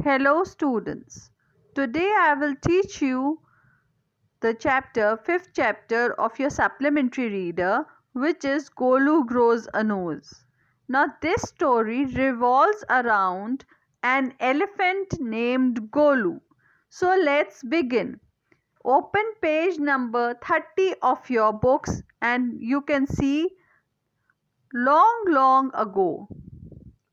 Hello students. Today I will teach you the fifth chapter of your supplementary reader, which is Golu Grows a Nose. Now this story revolves around an elephant named Golu. So let's begin. Open page number 30 of your books and you can see long ago.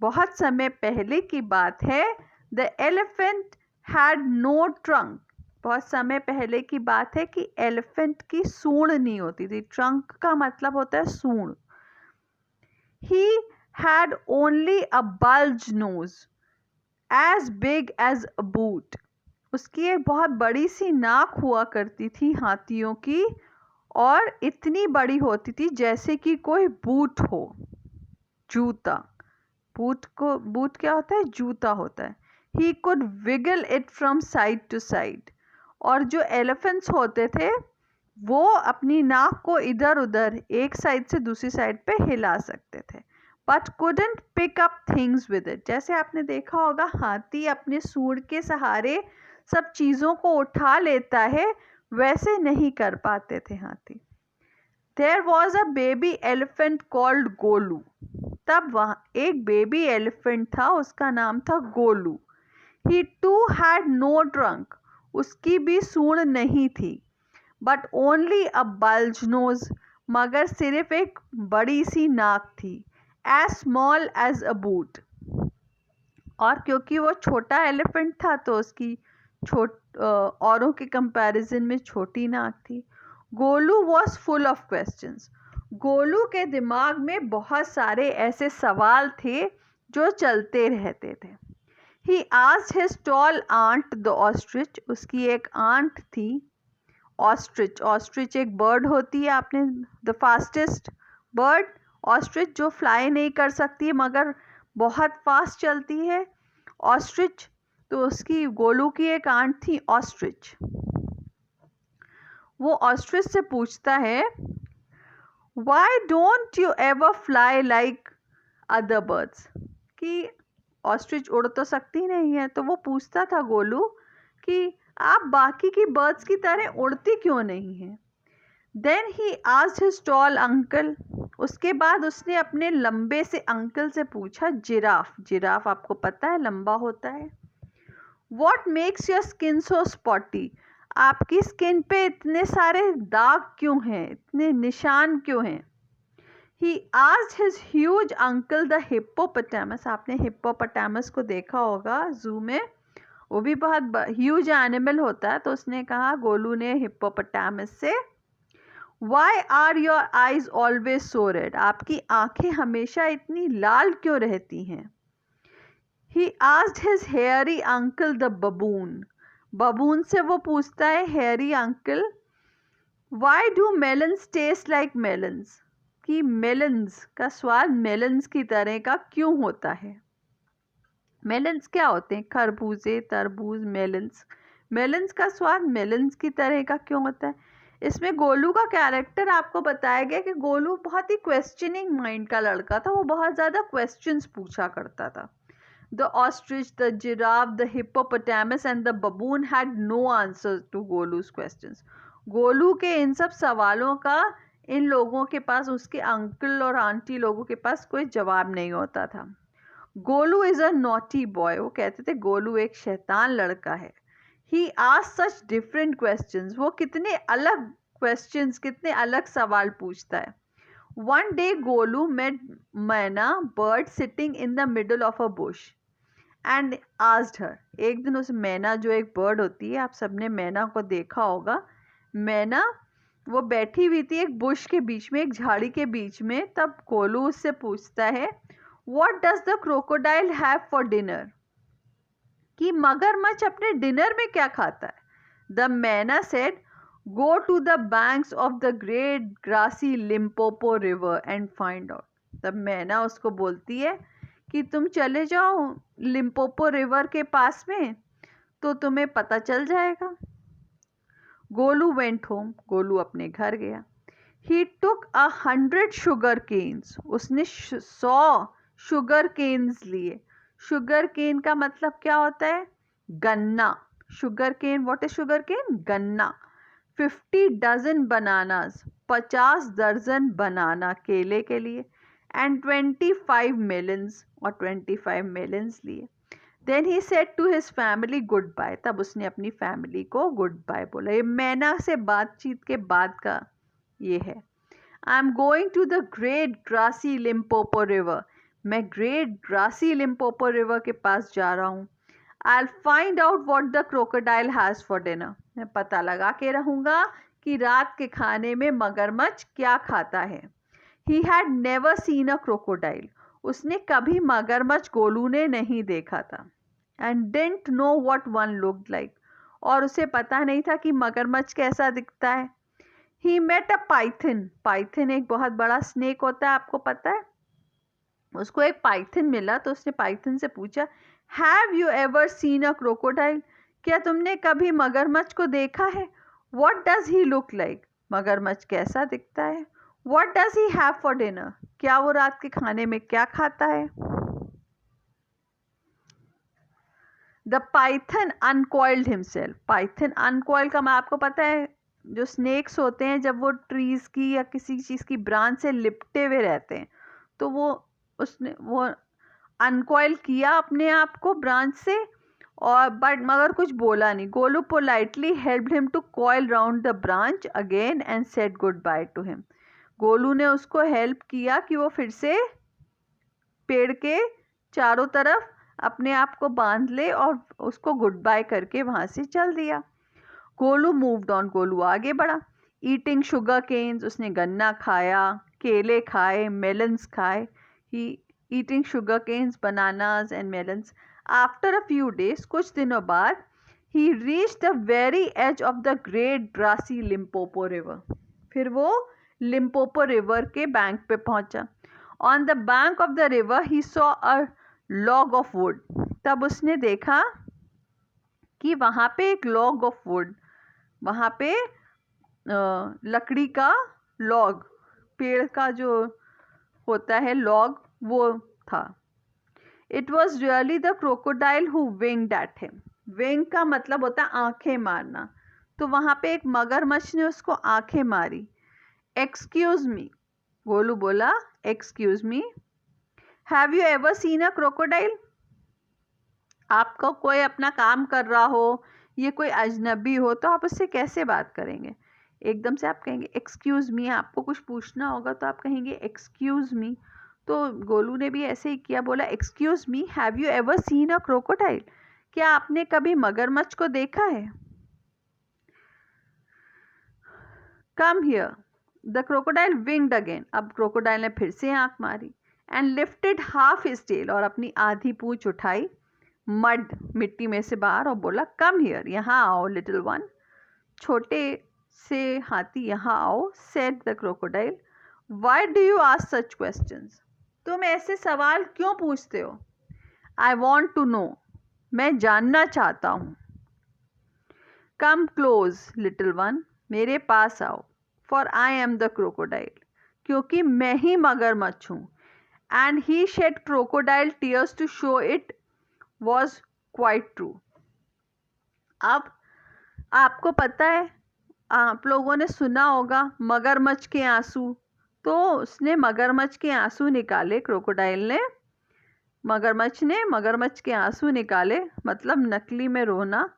बहुत समय पहले की बात है. The elephant had no trunk. बहुत समय पहले की बात है कि एलिफेंट की सूंड नहीं होती थी. ट्रंक का मतलब होता है सूंड. He had only a bulge nose as big as a boot. उसकी एक बहुत बड़ी सी नाक हुआ करती थी हाथियों की, और इतनी बड़ी होती थी जैसे कि कोई बूट हो, जूता. बूट क्या होता है? जूता होता है. He could wiggle it from side to side. और जो एलिफेंट्स होते थे वो अपनी नाक को इधर उधर एक साइड से दूसरी साइड पे हिला सकते थे, but couldn't pick up things with it. जैसे आपने देखा होगा हाथी अपने सूंड के सहारे सब चीज़ों को उठा लेता है, वैसे नहीं कर पाते थे हाथी. There was a baby elephant called Golu. तब वहाँ एक बेबी एलिफेंट था, उसका नाम था Golu. He too had no trunk. उसकी भी सूंड नहीं थी. But only a bulge nose. मगर सिर्फ एक बड़ी सी नाक थी. As small as a boot. और क्योंकि वो छोटा एलिफेंट था तो उसकी औरों के कंपैरिजन में छोटी नाक थी. Golu was full of questions. Golu के दिमाग में बहुत सारे ऐसे सवाल थे जो चलते रहते थे. He asked his tall aunt the ostrich. उसकी एक आंट थी ऑस्ट्रिच. ऑस्ट्रिच एक बर्ड होती है, आपने द फास्टेस्ट बर्ड. ऑस्ट्रिच जो फ्लाई नहीं कर सकती मगर बहुत फास्ट चलती है, ऑस्ट्रिच. तो उसकी गोलू की एक आंट थी ऑस्ट्रिच. वो ऑस्ट्रिच से पूछता है, why don't you ever fly like other birds. कि ऑस्ट्रिच उड़ तो सकती नहीं है, तो वो पूछता था गोलू कि आप बाकी की बर्ड्स की तरह उड़ती क्यों नहीं हैं. Then he asked his tall uncle. उसके बाद उसने अपने लंबे से अंकल से पूछा, जिराफ. जिराफ आपको पता है लंबा होता है. What makes your skin so spotty. आपकी स्किन पे इतने सारे दाग क्यों हैं, इतने निशान क्यों हैं. He asked his huge uncle the hippopotamus. आपने हिप्पोपोटामस को देखा होगा जू में, वो भी बहुत ह्यूज एनिमल होता है. तो उसने कहा, गोलू ने हिप्पोपोटामस से, why are your eyes always so red. आपकी आंखें हमेशा इतनी लाल क्यों रहती हैं. He asked his hairy uncle the baboon. Baboon से वो पूछता है, hairy uncle, why do melons taste like melons. कि मेलन्स का स्वाद मेलन्स की तरह का क्यों होता है. मेलन्स क्या होते हैं? खरबूजे, तरबूज, मेलन्स. मेलन्स का स्वाद मेलन्स की तरह का क्यों होता है. इसमें गोलू का कैरेक्टर आपको बताया गया कि गोलू बहुत ही क्वेश्चनिंग माइंड का लड़का था. वो बहुत ज़्यादा क्वेश्चंस पूछा करता था. The ostrich, the giraffe, the hippopotamus and the baboon had no answers to Golu's questions. Golu के इन सब सवालों का इन लोगों के पास, उसके अंकल और आंटी लोगों के पास कोई जवाब नहीं होता था. Golu is a naughty boy. वो कहते थे गोलू एक शैतान लड़का है. He asked such different questions. वो कितने अलग क्वेश्चंस, कितने अलग सवाल पूछता है. One day गोलू met मैना bird sitting in the middle of a bush and asked her. एक दिन उस मैना, जो एक बर्ड होती है, आप सबने मैना को देखा होगा. मैना वो बैठी हुई थी एक बुश के बीच में, एक झाड़ी के बीच में. तब गोलू उससे पूछता है, what does the crocodile have for dinner. कि मगरमच्छ अपने डिनर में क्या खाता है. The myna said, go to the banks of the great grassy Limpopo river and find out. तब मैना उसको बोलती है कि तुम चले जाओ लिम्पोपो रिवर के पास में, तो तुम्हें पता चल जाएगा. Golu went home. गोलू अपने घर गया. He took 100 sugar canes. उसने 100 शुगर केन्स लिए. शुगर केन का मतलब क्या होता है? गन्ना, sugar cane, what is sugar cane? गन्ना। 50 डजन बनानास, 50 दर्जन बनाना केले के लिए, एंड 25 मेलन्स, और 25 मेलन्स लिए। Then he said to his family goodbye, तब उसने अपनी फैमिली को गुड बाय बोला। ये मैना से बातचीत के बाद का ये है। I am going to the great grassy Limpopo river, मैं ग्रेट ग्रासी लिम्पोपो रिवर के पास जा रहा हूँ। I find out what the crocodile has for dinner, मैं पता लगा के रहूँगा कि रात के खाने में मगरमच्छ क्या खाता है। He had never seen a crocodile, उसने कभी मगरमच्छ गोलू ने नहीं देखा था। And didn't know what one looked like, और उसे पता नहीं था कि मगरमच्छ कैसा दिखता है। He met a python, python एक बहुत बड़ा स्नेक होता है, आपको पता है। उसको एक पाइथन मिला तो उसने पाइथन से पूछा, have you ever seen a crocodile, क्या तुमने कभी मगरमच्छ को देखा है? What does he look like, मगरमच्छ कैसा दिखता है? What does he have for dinner, क्या वो रात के खाने में क्या खाता है? The python uncoiled himself, python uncoil का मैं आपको पता है, जो स्नेक्स होते हैं जब वो ट्रीज की या किसी चीज़ की ब्रांच से लिपटे हुए रहते हैं, तो उसने वो अनकॉइल किया अपने आप को ब्रांच से, और बट मगर कुछ बोला नहीं। Golu politely helped him to coil round the branch again and said goodbye to him, Golu ने उसको हेल्प किया कि वो फिर से पेड़ के चारों तरफ अपने आप को बांध ले, और उसको गुड बाय करके वहाँ से चल दिया। गोलू मूव्ड ऑन, गोलू आगे बढ़ा। ईटिंग शुगर केन्स, उसने गन्ना खाया, केले खाए, मेलन्स खाए। He eating sugar canes, bananas and melons. After a few days, कुछ दिनों बाद, he reach the very edge of the great grassy Limpopo river, फिर वो लिम्पोपो रिवर के बैंक पे पहुंचा। On the bank of the river he saw a log of wood, तब उसने देखा कि वहाँ पे एक लॉग ऑफ वुड, वहाँ पे लकड़ी का लॉग, पेड़ का जो होता है लॉग, वो था। It was really the crocodile who winged at him, wing का मतलब होता है आंखें मारना, तो वहाँ पे एक मगरमच्छ ने उसको आंखें मारी। एक्सक्यूज मी, गोलू बोला, excuse me, have you ever seen a crocodile, आपका कोई अपना काम कर रहा हो, ये कोई अजनबी हो, तो आप उससे कैसे बात करेंगे? एकदम से आप कहेंगे एक्सक्यूज मी, आपको कुछ पूछना होगा तो आप कहेंगे एक्सक्यूज मी। तो गोलू ने भी ऐसे ही किया, बोला excuse me, have you ever seen a crocodile, क्या आपने कभी मगरमच्छ को देखा है? Come here, the crocodile winked again, अब क्रोकोडाइल ने फिर से आंख मारी। And lifted half his tail, और अपनी आधी पूंछ उठाई मड, मिट्टी में से बाहर, और बोला कम हियर, यहाँ आओ लिटिल वन, छोटे से हाथी यहाँ आओ। Said the crocodile, why do you ask such questions, तुम ऐसे सवाल क्यों पूछते हो? आई वॉन्ट टू नो, मैं जानना चाहता हूँ। कम क्लोज लिटिल वन, मेरे पास आओ। For I am the crocodile, क्योंकि मैं ही मगरमच्छ हूँ। And he shed crocodile tears to show it was quite true. अब आपको पता है, आप लोगों ने सुना होगा मगरमच्छ के आंसू, तो उसने मगरमच्छ के आंसू निकाले, क्रोकोडाइल ने, मगरमच्छ ने मगरमच्छ के आंसू निकाले, मतलब नकली में रोना।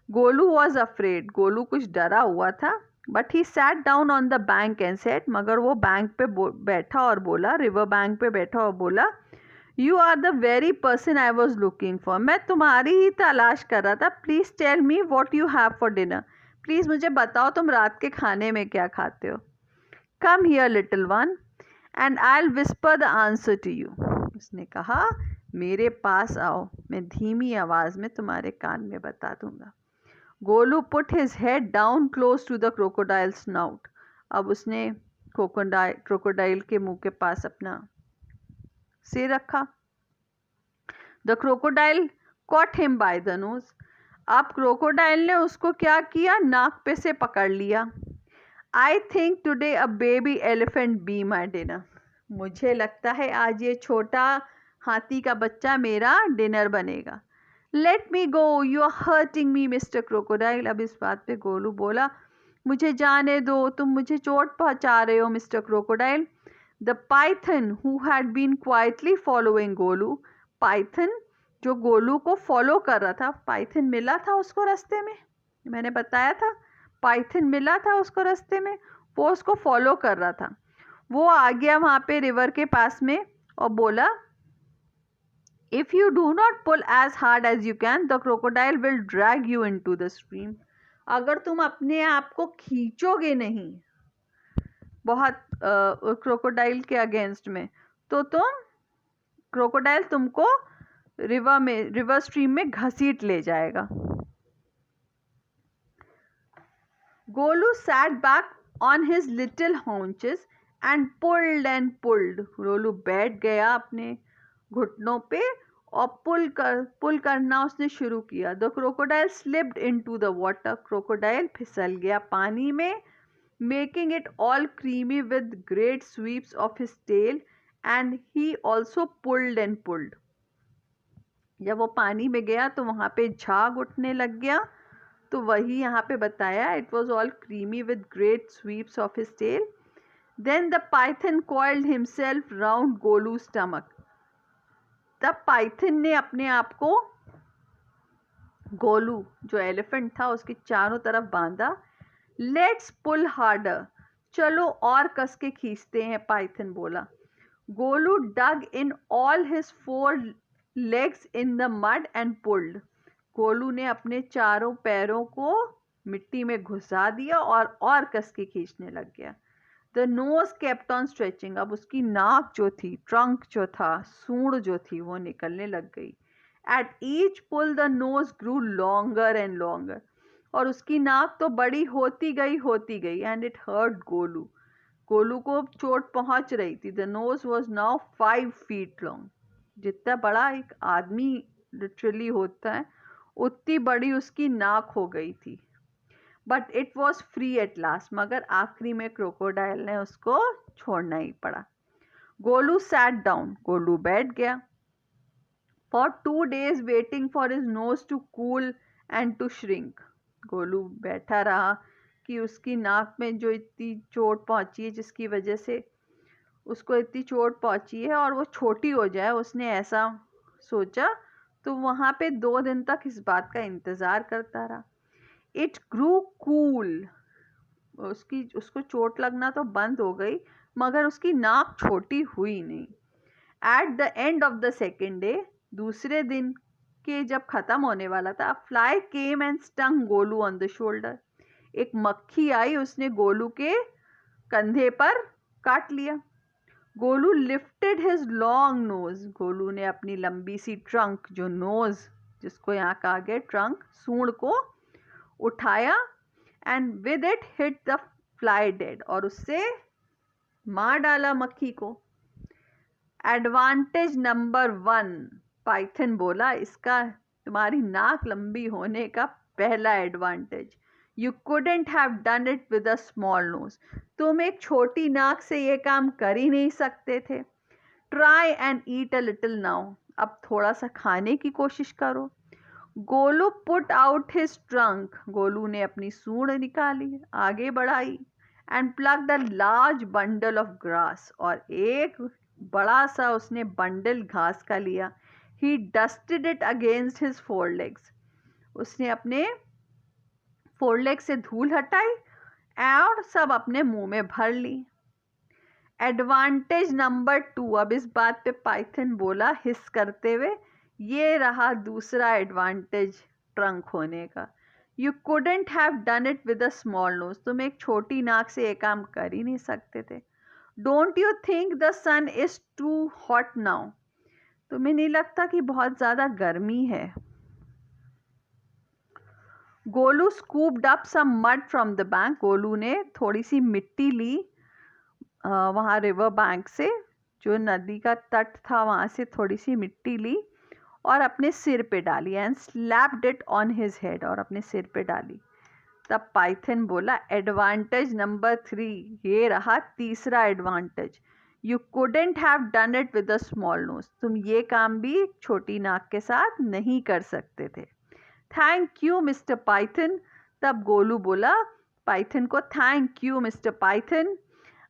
गोलू वॉज अफ्रेड, गोलू कुछ डरा हुआ था। But he sat down on the bank and said, मगर वो बैंक पे बैठा और बोला, रिवर बैंक पे बैठा और बोला, you are the very person I was looking for, मैं तुम्हारी ही तलाश कर रहा था। Please tell me what you have for dinner, please मुझे बताओ तुम रात के खाने में क्या खाते हो। Come here little one and I will whisper the answer to you, उसने कहा मेरे पास आओ, मैं धीमी आवाज़ में तुम्हारे कान में बता दूंगा। Golu put his head down close to the crocodile snout, अब उसने क्रोकोडाइल के मुंह के पास अपना सिर रखा। The crocodile cot him by the nose, अब क्रोकोडाइल ने उसको क्या किया, नाक पे से पकड़ लिया। I think today a baby elephant be my dinner, मुझे लगता है आज ये छोटा हाथी का बच्चा मेरा डिनर बनेगा। Let me go, you are hurting me mister crocodile. अब इस बात पे गोलू बोला, मुझे जाने दो, तुम मुझे चोट पहुंचा रहे हो mister crocodile. The python who had been quietly following Golu, python जो गोलू को फॉलो कर रहा था, पाइथन मिला था उसको रास्ते में, मैंने बताया था पाइथन मिला था उसको रास्ते में, वो उसको फॉलो कर रहा था। वो आ गया वहाँ पे रिवर के पास में और बोला, if you do not pull as hard as you can the crocodile will drag you into the stream. अगर तुम अपने आप को खींचोगे नहीं बहुत क्रोकोडाइल के अगेंस्ट में, तो क्रोकोडाइल तुमको रिवर स्ट्रीम में घसीट ले जाएगा। Golu sat back on his little haunches and pulled. Golu बैठ गया अपने घुटनों पे और पुल करना उसने शुरू किया। The crocodile slipped into the water, crocodile फिसल गया पानी में, making it all creamy with great sweeps of his tail and he also pulled. जब वो पानी में गया तो वहाँ पे झाग उठने लग गया, तो वही यहाँ पे बताया, it was all creamy with great sweeps of his tail. Then the python coiled himself round Golu stomach. तब पाइथन ने अपने आप को गोलू जो एलिफेंट था उसके चारों तरफ बांधा। लेट्स पुल हार्डर, चलो और कस के खींचते हैं, पाइथन बोला। Golu dug in all his 4 legs in the mud and pulled। Golu ने अपने चारों पैरों को मिट्टी में घुसा दिया और कस के खींचने लग गया। The nose kept on stretching, अब उसकी नाक जो थी, ट्रंक जो था, सूंड जो थी, वो निकलने लग गई। At each pull the nose grew longer and longer, और उसकी नाक तो बड़ी होती गई and it hurt Golu. Golu को चोट पहुंच रही थी। The nose was now 5 feet long, जितना बड़ा एक आदमी लिटरली होता है उतनी बड़ी उसकी नाक हो गई थी। But it was free at last, मगर आखिरी में क्रोकोडाइल ने उसको छोड़ना ही पड़ा। गोलू सैट डाउन, गोलू बैठ गया। For 2 days waiting for his nose to cool and to shrink, Golu बैठा रहा कि उसकी नाक में जो इतनी चोट पहुंची है, जिसकी वजह से उसको इतनी चोट पहुंची है, और वो छोटी हो जाए, उसने ऐसा सोचा। तो वहाँ पे 2 दिन तक इस बात का इंतज़ार करता रहा। इट ग्रू कूल, उसको चोट लगना तो बंद हो गई, मगर उसकी नाक छोटी हुई नहीं। At the end of the second day, दूसरे दिन के जब ख़त्म होने वाला था, fly came and stung Golu on the shoulder. एक मक्खी आई, उसने गोलू के कंधे पर काट लिया। Golu lifted his long nose, Golu ने अपनी लंबी सी ट्रंक, जो नोज जिसको यहाँ कहा गया ट्रंक, सूंड को उठाया and with it hit the fly dead, और उससे मार डाला मक्खी को। एडवांटेज नंबर 1, पाइथन बोला, इसका तुम्हारी नाक लंबी होने का पहला advantage, you couldn't have done it with a small nose, तुम एक छोटी नाक से ये काम कर ही नहीं सकते थे। Try and eat a little now, अब थोड़ा सा खाने की कोशिश करो। Golu put out his trunk, Golu ने अपनी सूंड निकाली, आगे बढ़ाई, and plug the large bundle of grass, और एक बड़ा सा उसने बंडल घास का लिया। He dusted it against his 4 legs, उसने अपने 4 legs से धूल हटाई और सब अपने मुंह में भर ली। एडवांटेज नंबर 2, अब इस बात पे पाइथन बोला हिस करते हुए, ये रहा दूसरा एडवांटेज ट्रंक होने का। You couldn't have done it with a small nose, तुम एक छोटी नाक से ये काम कर ही नहीं सकते थे। Don't you think the sun is too hot now, तुम्हें नहीं लगता कि बहुत ज़्यादा गर्मी है। Golu scooped up some mud from the bank, Golu ने थोड़ी सी मिट्टी ली वहाँ रिवर बैंक से, जो नदी का तट था वहाँ से थोड़ी सी मिट्टी ली और अपने सिर पे डाली, and slapped it on his head, और अपने सिर पे डाली। तब पाइथन बोला एडवांटेज नंबर 3, ये रहा तीसरा advantage, You couldn't have done it with a small nose. तुम ये काम भी छोटी नाक के साथ नहीं कर सकते थे. Thank you, Mr. Python. तब गोलू बोला पाइथन को, Thank you, Mr. Python.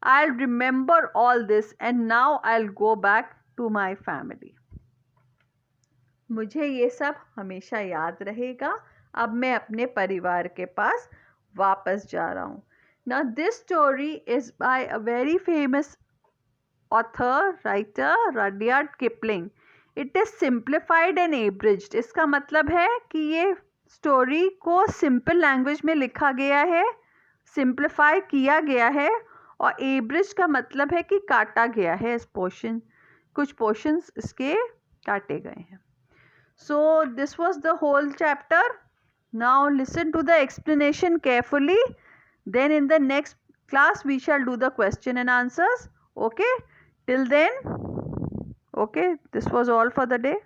I'll remember all this and now I'll go back to my family. मुझे ये सब हमेशा याद रहेगा. अब मैं अपने परिवार के पास वापस जा रहा हूँ. Now this story is by a very famous author, writer, Rudyard Kipling. It is simplified and abridged. इसका मतलब है कि ये स्टोरी को सिंपल लैंग्वेज में लिखा गया है, सिंप्लीफाई किया गया है, और एब्रिज का मतलब है कि काटा गया है. इस पोर्शन, कुछ पोर्शंस इसके काटे गए हैं. So this was the whole chapter. Now listen to the explanation carefully. Then in the next class we shall do the question and answers. Okay, till then, okay, this was all for the day.